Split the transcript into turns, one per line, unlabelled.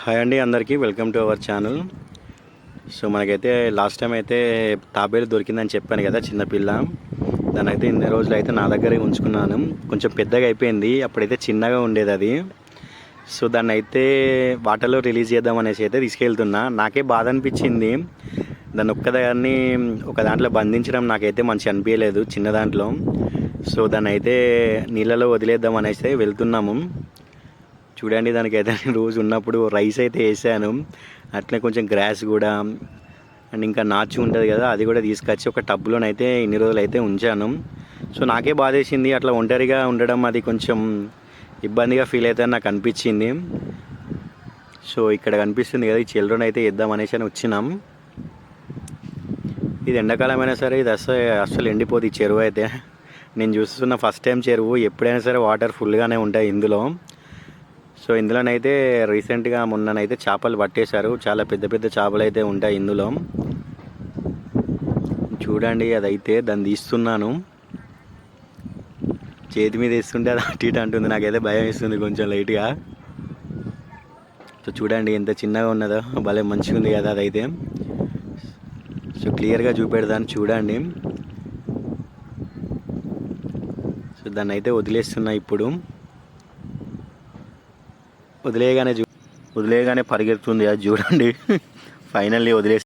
Hi అండి, అందరికీ welcome to our channel. So మనకైతే లాస్ట్ టైం అయితే తాబేలు దొరికిందని చెప్పాను కదా, చిన్నపిల్ల. దాని అయితే ఇన్ని రోజులు అయితే నా దగ్గరే ఉంచుకున్నాను. కొంచెం పెద్దగా అయిపోయింది, అప్పుడైతే చిన్నగా ఉండేది అది. సో దాన్ని అయితే వాటర్లో రిలీజ్ చేద్దాం అనేసి అయితే తీసుకెళ్తున్నా. నాకే బాధ అనిపించింది, దాన్ని ఒక్కదాన్ని ఒక దాంట్లో బంధించడం నాకైతే మంచి అనిపించలేదు, చిన్న దాంట్లో. సో దాన్ని అయితే నీళ్ళలో వదిలేద్దాం అనేసి వెళ్తున్నాము. చూడండి, దానికైతే రోజు ఉన్నప్పుడు రైస్ అయితే వేసాను, అట్లే కొంచెం గ్రాస్ కూడా, అండ్ ఇంకా నాచు ఉంటుంది కదా, అది కూడా తీసుకొచ్చి ఒక టబ్లోనైతే ఇన్ని రోజులు అయితే ఉంచాను. సో నాకే బాధేసింది, అట్లా ఒంటరిగా ఉండడం అది కొంచెం ఇబ్బందిగా ఫీల్ అవుతుందని నాకు అనిపించింది. సో ఇక్కడ కనిపిస్తుంది కదా, ఈ చిల్డ్రన్ అయితే ఇద్దాం అనేసి అని వచ్చినాం. ఇది ఎండాకాలం అయినా సరే ఇది అస్సలు ఎండిపోదు ఈ చెరువు అయితే. నేను చూస్తున్న ఫస్ట్ టైం చెరువు, ఎప్పుడైనా సరే వాటర్ ఫుల్గానే ఉంటాయి ఇందులో. సో ఇందులోనైతే రీసెంట్గా మొన్ననైతే చేపలు పట్టేశారు, చాలా పెద్ద పెద్ద చేపలు అయితే ఉంటాయి ఇందులో. చూడండి, అదైతే దాన్ని తీస్తున్నాను, చేతి మీద వేస్తుంటే అది అటు ఇటు అంటుంది, నాకైతే భయం వేస్తుంది కొంచెం లైట్గా. సో చూడండి ఎంత చిన్నగా ఉన్నదో, భలే మంచిగా ఉంది కదా అదైతే. సో క్లియర్గా చూపెడతాను చూడండి. సో దాన్ని అయితే వదిలేస్తున్నా ఇప్పుడు. వదిలేయగానే పరిగెడుతుంది అది, చూడండి. ఫైనల్లీ వదిలేసి